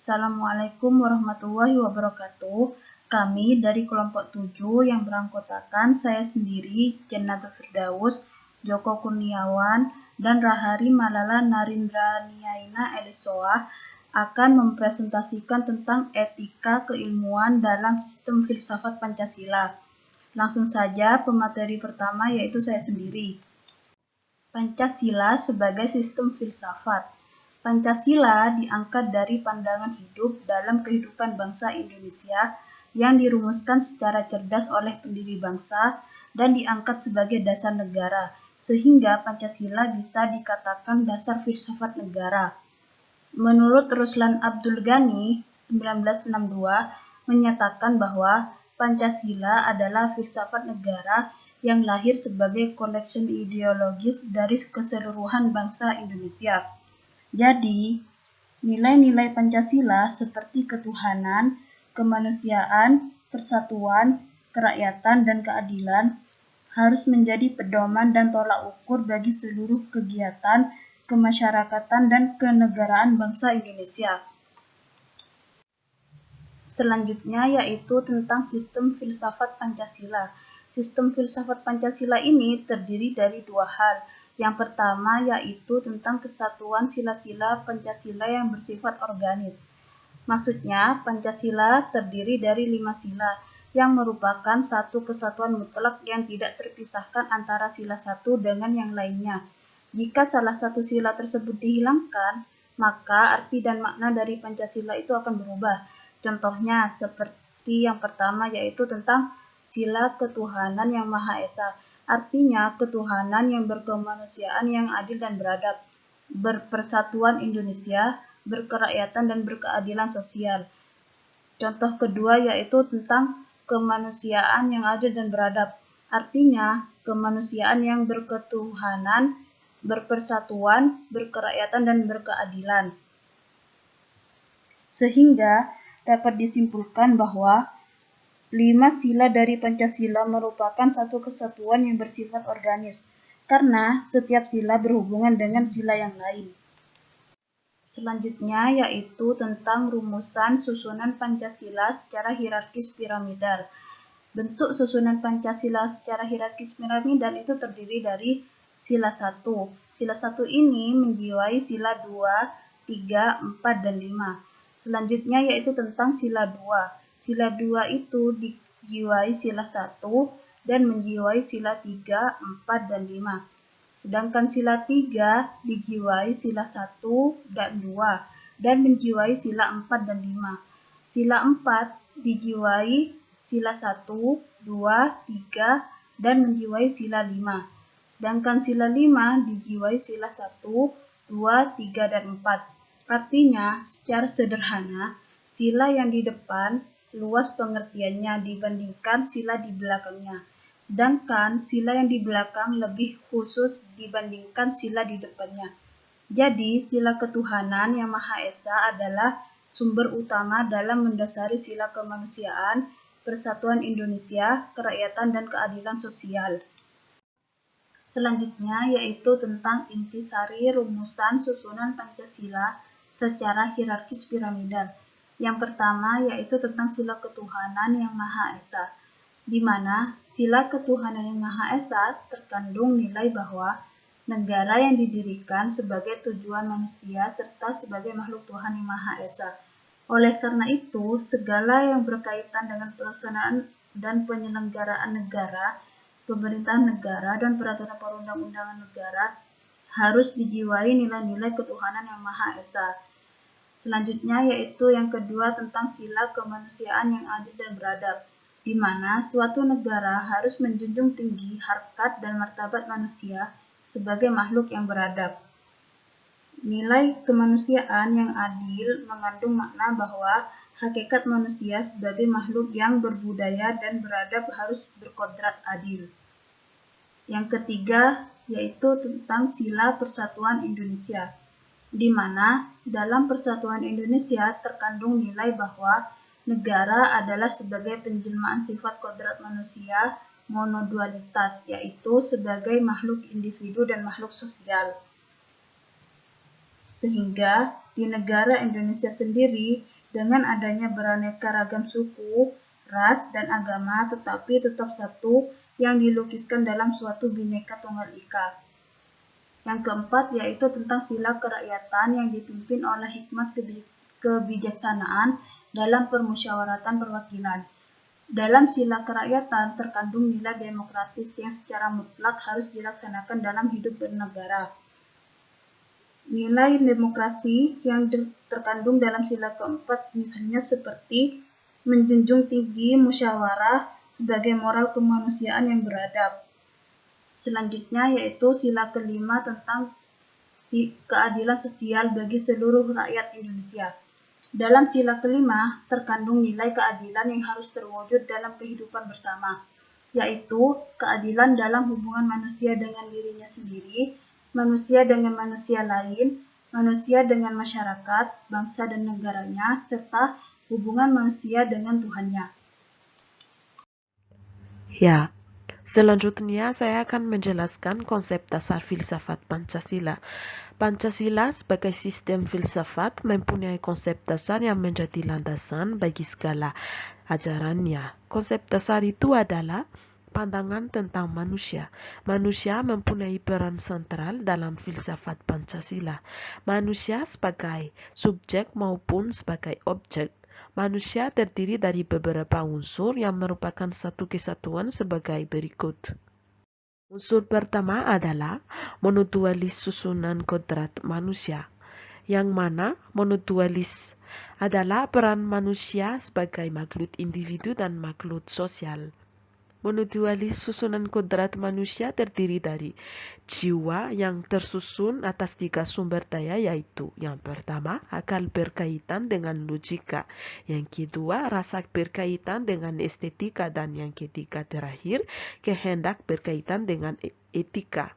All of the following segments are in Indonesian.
Assalamualaikum warahmatullahi wabarakatuh. Kami dari kelompok 7 yang beranggotakan saya sendiri, Jannatul Firdaus, Joko Kurniawan, dan Rahari Malala Narindraniaina Elisoa akan mempresentasikan tentang etika keilmuan dalam sistem filsafat Pancasila. Langsung saja pemateri pertama yaitu saya sendiri. Pancasila sebagai sistem filsafat. Pancasila diangkat dari pandangan hidup dalam kehidupan bangsa Indonesia yang dirumuskan secara cerdas oleh pendiri bangsa dan diangkat sebagai dasar negara, sehingga Pancasila bisa dikatakan dasar filsafat negara. Menurut Ruslan Abdul Ghani, 1962, menyatakan bahwa Pancasila adalah filsafat negara yang lahir sebagai collection ideologis dari keseluruhan bangsa Indonesia. Jadi, nilai-nilai Pancasila seperti ketuhanan, kemanusiaan, persatuan, kerakyatan, dan keadilan harus menjadi pedoman dan tolak ukur bagi seluruh kegiatan kemasyarakatan dan kenegaraan bangsa Indonesia. Selanjutnya yaitu tentang sistem filsafat Pancasila. Sistem filsafat Pancasila ini terdiri dari dua hal. Yang pertama yaitu tentang kesatuan sila-sila Pancasila yang bersifat organis. Maksudnya, Pancasila terdiri dari 5 sila yang merupakan satu kesatuan mutlak yang tidak terpisahkan antara sila satu dengan yang lainnya. Jika salah satu sila tersebut dihilangkan, maka arti dan makna dari Pancasila itu akan berubah. Contohnya seperti yang pertama yaitu tentang sila ketuhanan yang Maha Esa. Artinya ketuhanan yang berkemanusiaan yang adil dan beradab, berpersatuan Indonesia, berkerakyatan dan berkeadilan sosial. Contoh kedua yaitu tentang kemanusiaan yang adil dan beradab. Artinya kemanusiaan yang berketuhanan, berpersatuan, berkerakyatan dan berkeadilan. Sehingga dapat disimpulkan bahwa 5 sila dari Pancasila merupakan satu kesatuan yang bersifat organis, karena setiap sila berhubungan dengan sila yang lain. Selanjutnya yaitu tentang rumusan susunan Pancasila secara hierarkis piramidal. Bentuk susunan Pancasila secara hierarkis piramidal itu terdiri dari sila 1. Sila 1 ini menjiwai sila 2, 3, 4, dan 5. Selanjutnya yaitu tentang sila 2. Sila 2 itu dijiwai sila 1 dan menjiwai sila 3, 4, dan 5. Sedangkan sila 3 dijiwai sila 1 dan 2 dan menjiwai sila 4 dan 5. Sila 4 dijiwai sila 1, 2, 3 dan menjiwai sila 5. Sedangkan sila 5 dijiwai sila 1, 2, 3, dan 4. Artinya, secara sederhana, sila yang di depan luas pengertiannya dibandingkan sila di belakangnya. Sedangkan sila yang di belakang lebih khusus dibandingkan sila di depannya. Jadi, sila ketuhanan yang Maha Esa adalah sumber utama dalam mendasari sila kemanusiaan, persatuan Indonesia, kerakyatan, dan keadilan sosial. Selanjutnya yaitu tentang intisari rumusan susunan Pancasila secara hierarkis piramidal. Yang pertama yaitu tentang sila ketuhanan yang Maha Esa, di mana sila ketuhanan yang Maha Esa terkandung nilai bahwa negara yang didirikan sebagai tujuan manusia serta sebagai makhluk Tuhan yang Maha Esa. Oleh karena itu, segala yang berkaitan dengan pelaksanaan dan penyelenggaraan negara, pemerintahan negara, dan peraturan perundang-undangan negara harus dijiwai nilai-nilai ketuhanan yang Maha Esa. Selanjutnya yaitu yang kedua tentang sila kemanusiaan yang adil dan beradab, di mana suatu negara harus menjunjung tinggi harkat dan martabat manusia sebagai makhluk yang beradab. Nilai kemanusiaan yang adil mengandung makna bahwa hakikat manusia sebagai makhluk yang berbudaya dan beradab harus berkodrat adil. Yang ketiga yaitu tentang sila persatuan Indonesia, di mana dalam persatuan Indonesia terkandung nilai bahwa negara adalah sebagai penjelmaan sifat kodrat manusia monodualitas, yaitu sebagai makhluk individu dan makhluk sosial. Sehingga Di negara Indonesia sendiri, dengan adanya beraneka ragam suku, ras, dan agama, tetapi tetap satu yang dilukiskan dalam suatu Bhinneka Tunggal Ika. Yang keempat yaitu tentang sila kerakyatan yang dipimpin oleh hikmat kebijaksanaan dalam permusyawaratan perwakilan. Dalam sila kerakyatan terkandung nilai demokratis yang secara mutlak harus dilaksanakan dalam hidup bernegara. Nilai demokrasi yang terkandung dalam sila keempat misalnya seperti menjunjung tinggi musyawarah sebagai moral kemanusiaan yang beradab. Selanjutnya yaitu sila kelima tentang keadilan sosial bagi seluruh rakyat Indonesia. Dalam sila kelima terkandung nilai keadilan yang harus terwujud dalam kehidupan bersama, yaitu keadilan dalam hubungan manusia dengan dirinya sendiri, manusia dengan manusia lain, manusia dengan masyarakat, bangsa dan negaranya, serta hubungan manusia dengan Tuhannya. Ya, selanjutnya saya akan menjelaskan konsep dasar filsafat Pancasila. Pancasila sebagai sistem filsafat mempunyai konsep dasar yang menjadi landasan bagi segala ajarannya. Konsep dasar itu adalah pandangan tentang manusia. Manusia mempunyai peran sentral dalam filsafat Pancasila. Manusia sebagai subjek maupun sebagai objek. Manusia terdiri dari beberapa unsur yang merupakan satu kesatuan sebagai berikut. Unsur pertama adalah monodualis susunan kodrat manusia, yang mana monodualis adalah peran manusia sebagai makhluk individu dan makhluk sosial. Monodualis susunan kodrat manusia terdiri dari jiwa yang tersusun atas 3 sumber daya, yaitu yang pertama akal berkaitan dengan logika, yang kedua rasa berkaitan dengan estetika, dan yang ketiga terakhir kehendak berkaitan dengan etika.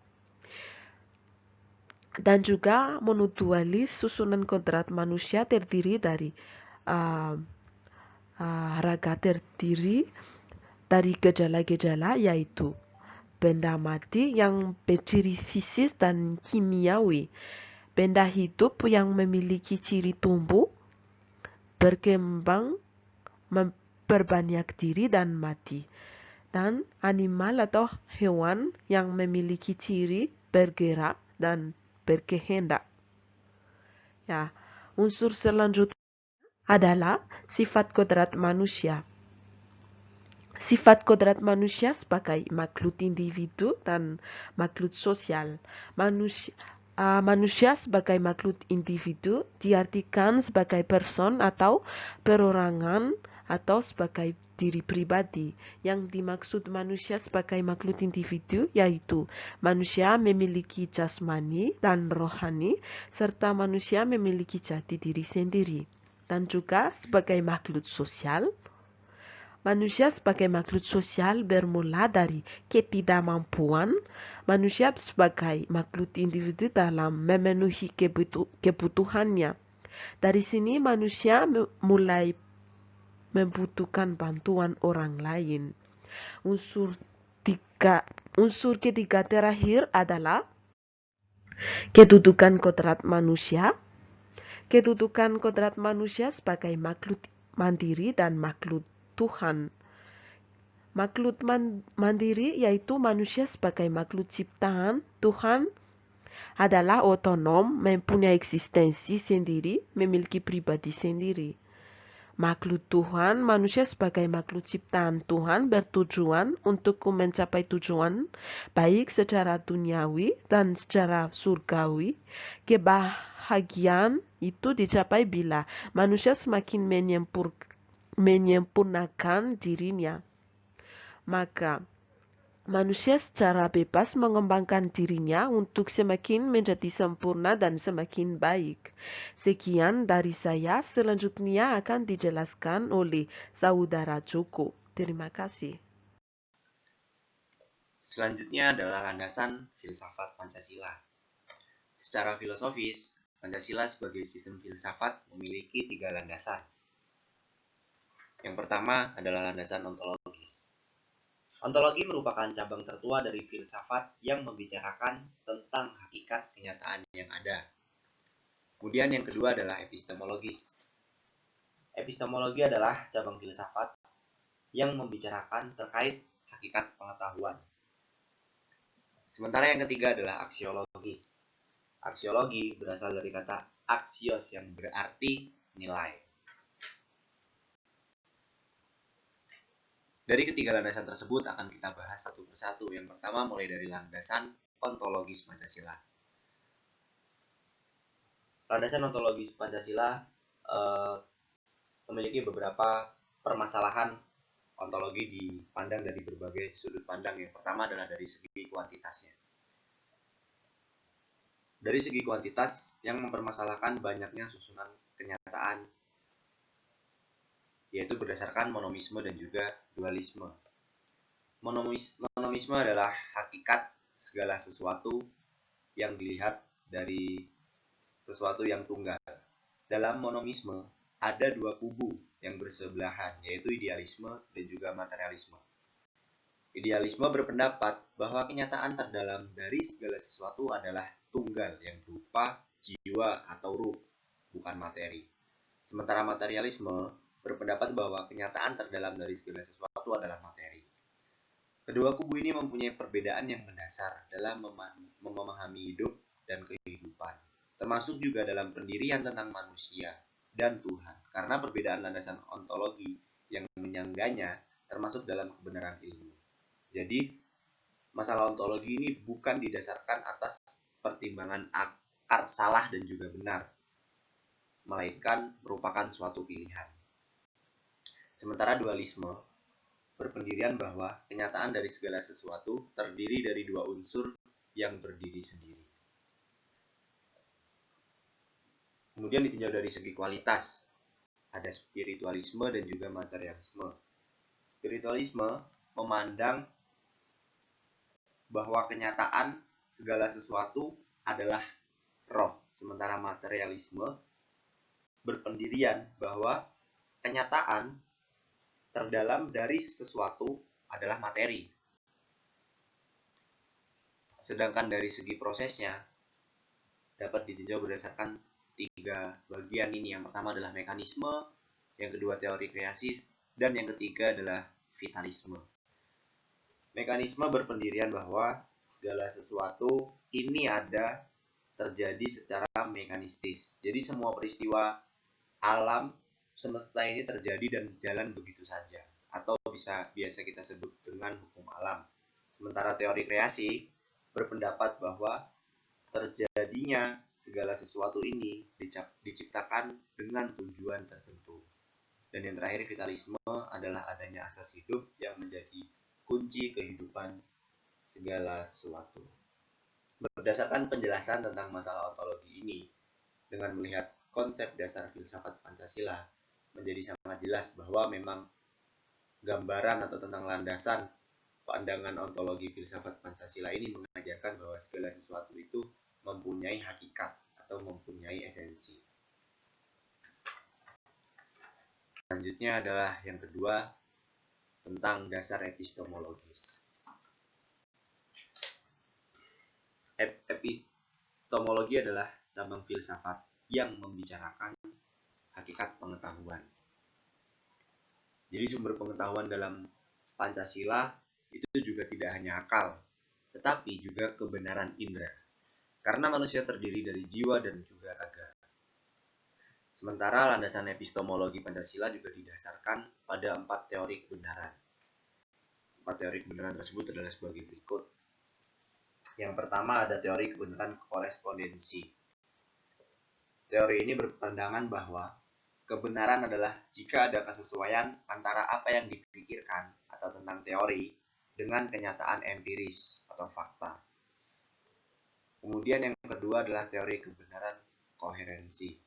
Dan juga monodualis susunan kodrat manusia terdiri dari raga terdiri dari gejala-gejala, yaitu benda mati yang berciri fisik dan kimiawi, benda hidup yang memiliki ciri tumbuh, berkembang, berbanyak diri dan mati, dan animal atau hewan yang memiliki ciri bergerak dan berkehendak. Ya, unsur selanjutnya adalah sifat kodrat manusia. Sifat kodrat manusia sebagai makhluk individu dan makhluk sosial. Manusia sebagai makhluk individu diartikan sebagai person atau perorangan atau sebagai diri pribadi. Yang dimaksud manusia sebagai makhluk individu yaitu manusia memiliki jasmani dan rohani, serta manusia memiliki jati diri sendiri. Dan juga sebagai makhluk sosial, manusia sebagai makhluk sosial bermula dari ketidakmampuan manusia sebagai makhluk individu dalam memenuhi kebutuhannya. Dari sini manusia mulai membutuhkan bantuan orang lain. Unsur ketiga terakhir adalah kedudukan kodrat manusia. Kedudukan kodrat manusia sebagai makhluk mandiri dan makhluk Tuhan. Makhluk mandiri yaitu manusia sebagai makhluk ciptaan Tuhan adalah otonom, mempunyai eksistensi sendiri, memiliki pribadi sendiri. Makhluk Tuhan, manusia sebagai makhluk ciptaan Tuhan bertujuan untuk mencapai tujuan baik secara duniawi dan secara surgawi. Kebahagiaan itu dicapai bila manusia semakin menyempurnakan dirinya. Maka manusia secara bebas mengembangkan dirinya untuk semakin menjadi sempurna dan semakin baik. Sekian dari saya, selanjutnya akan dijelaskan oleh Saudara Joko. Terima kasih. Selanjutnya adalah landasan filsafat Pancasila. Secara filosofis, Pancasila sebagai sistem filsafat memiliki 3 landasan. Yang pertama adalah landasan ontologis. Ontologi merupakan cabang tertua dari filsafat yang membicarakan tentang hakikat kenyataan yang ada. Kemudian yang kedua adalah epistemologis. Epistemologi adalah cabang filsafat yang membicarakan terkait hakikat pengetahuan. Sementara yang ketiga adalah aksiologis. Aksiologi berasal dari kata aksios yang berarti nilai. Dari ketiga landasan tersebut akan kita bahas satu persatu. Yang pertama mulai dari landasan ontologis Pancasila. Landasan ontologis Pancasila memiliki beberapa permasalahan ontologi dipandang dari berbagai sudut pandang. Yang pertama adalah dari segi kuantitasnya. Dari segi kuantitas yang mempermasalahkan banyaknya susunan kenyataan, yaitu berdasarkan monomisme dan juga dualisme. Monomisme adalah hakikat segala sesuatu yang dilihat dari sesuatu yang tunggal. Dalam monomisme ada dua kubu yang bersebelahan, yaitu idealisme dan juga materialisme. Idealisme berpendapat bahwa kenyataan terdalam dari segala sesuatu adalah tunggal yang berupa jiwa atau ruh, bukan materi. Sementara materialisme berpendapat bahwa kenyataan terdalam dari segala sesuatu adalah materi. Kedua kubu ini mempunyai perbedaan yang mendasar dalam memahami hidup dan kehidupan, termasuk juga dalam pendirian tentang manusia dan Tuhan, karena perbedaan landasan ontologi yang menyangganya termasuk dalam kebenaran ilmu. Jadi, masalah ontologi ini bukan didasarkan atas pertimbangan akar salah dan juga benar, melainkan merupakan suatu pilihan. Sementara dualisme berpendirian bahwa kenyataan dari segala sesuatu terdiri dari dua unsur yang berdiri sendiri. Kemudian ditinjau dari segi kualitas, ada spiritualisme dan juga materialisme. Spiritualisme memandang bahwa kenyataan segala sesuatu adalah roh, sementara materialisme berpendirian bahwa kenyataan terdalam dari sesuatu adalah materi. Sedangkan dari segi prosesnya dapat ditinjau berdasarkan tiga bagian ini. Yang pertama adalah mekanisme, yang kedua teori kreasi, dan yang ketiga adalah vitalisme. Mekanisme berpendirian bahwa segala sesuatu ini ada terjadi secara mekanistis. Jadi semua peristiwa alam semesta ini terjadi dan jalan begitu saja, atau biasa kita sebut dengan hukum alam. Sementara teori kreasi berpendapat bahwa terjadinya segala sesuatu ini diciptakan dengan tujuan tertentu. Dan yang terakhir, vitalisme adalah adanya asas hidup yang menjadi kunci kehidupan segala sesuatu. Berdasarkan penjelasan tentang masalah ontologi ini, dengan melihat konsep dasar filsafat Pancasila, menjadi sangat jelas bahwa memang gambaran atau tentang landasan pandangan ontologi filsafat Pancasila ini mengajarkan bahwa segala sesuatu itu mempunyai hakikat atau mempunyai esensi. Selanjutnya adalah yang kedua, tentang dasar epistemologis. Epistemologi adalah cabang filsafat yang membicarakan hakikat pengetahuan. Jadi sumber pengetahuan dalam Pancasila itu juga tidak hanya akal, tetapi juga kebenaran indera. Karena manusia terdiri dari jiwa dan juga raga. Sementara landasan epistemologi Pancasila juga didasarkan pada 4 teori kebenaran. 4 teori kebenaran tersebut adalah sebagai berikut. Yang pertama ada teori kebenaran korespondensi. Teori ini berpandangan bahwa kebenaran adalah jika ada kesesuaian antara apa yang dipikirkan atau tentang teori dengan kenyataan empiris atau fakta. Kemudian yang kedua adalah teori kebenaran koherensi.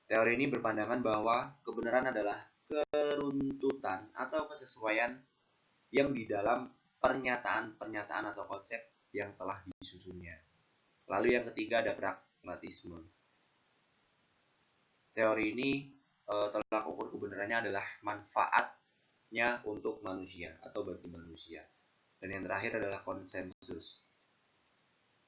Teori ini berpandangan bahwa kebenaran adalah keruntutan atau kesesuaian yang di dalam pernyataan-pernyataan atau konsep yang telah disusunnya. Lalu yang ketiga ada pragmatisme. Teori ini tolak ukur kebenarannya adalah manfaatnya untuk manusia atau bagi manusia. Dan yang terakhir adalah konsensus.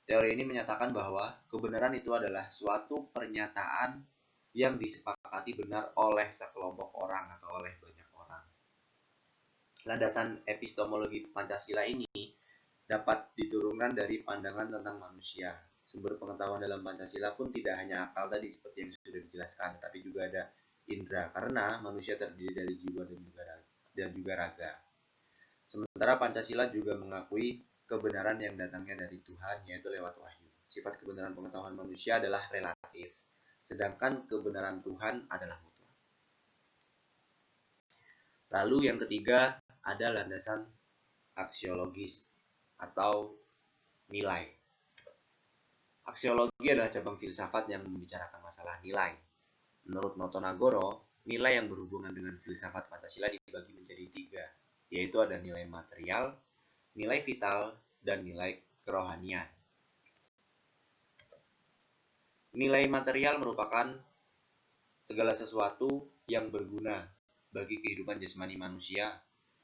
Teori ini menyatakan bahwa kebenaran itu adalah suatu pernyataan yang disepakati benar oleh sekelompok orang atau oleh banyak orang. Landasan epistemologi Pancasila ini dapat diturunkan dari pandangan tentang manusia. Sumber pengetahuan dalam Pancasila pun tidak hanya akal tadi seperti yang sudah dijelaskan, tapi juga ada indera, karena manusia terdiri dari jiwa dan juga raga. Sementara Pancasila juga mengakui kebenaran yang datangnya dari Tuhan, yaitu lewat wahyu. Sifat kebenaran pengetahuan manusia adalah relatif, sedangkan kebenaran Tuhan adalah mutlak. Lalu yang ketiga ada landasan aksiologis atau nilai. Aksiologi adalah cabang filsafat yang membicarakan masalah nilai. Menurut Noto Nagoro, nilai yang berhubungan dengan filsafat Pancasila dibagi menjadi 3, yaitu ada nilai material, nilai vital, dan nilai kerohanian. Nilai material merupakan segala sesuatu yang berguna bagi kehidupan jasmani manusia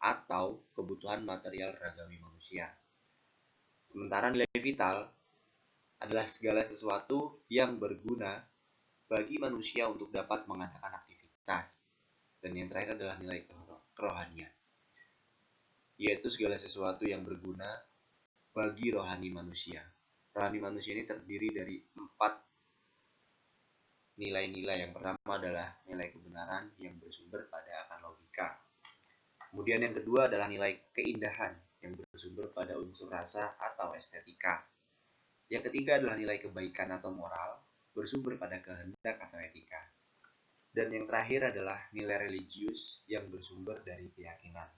atau kebutuhan material ragami manusia. Sementara nilai vital adalah segala sesuatu yang berguna bagi manusia untuk dapat mengadakan aktivitas. Dan yang terakhir adalah nilai kerohanian, yaitu segala sesuatu yang berguna bagi rohani manusia. Rohani manusia ini terdiri dari 4 nilai-nilai. Yang pertama adalah nilai kebenaran yang bersumber pada akal logika. Kemudian yang kedua adalah nilai keindahan yang bersumber pada unsur rasa atau estetika. Yang ketiga adalah nilai kebaikan atau moral bersumber pada kehendak atau etika. Dan yang terakhir adalah nilai religius yang bersumber dari keyakinan.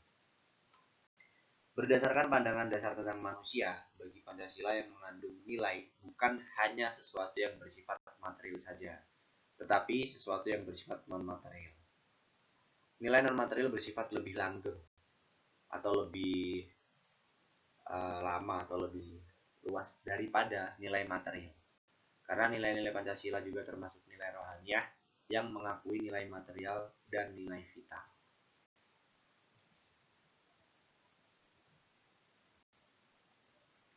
Berdasarkan pandangan dasar tentang manusia, bagi Pancasila yang mengandung nilai bukan hanya sesuatu yang bersifat material saja, tetapi sesuatu yang bersifat non-material. Nilai non-material bersifat lebih langgeng atau lebih lama atau lebih luas daripada nilai material. Karena nilai-nilai Pancasila juga termasuk nilai rohaniah yang mengakui nilai material dan nilai vital.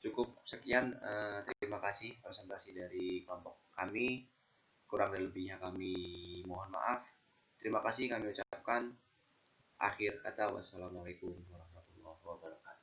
Cukup sekian, terima kasih presentasi dari kelompok kami. Kurang dan lebihnya kami mohon maaf. Terima kasih kami ucapkan. Akhir kata, wassalamualaikum warahmatullahi wabarakatuh.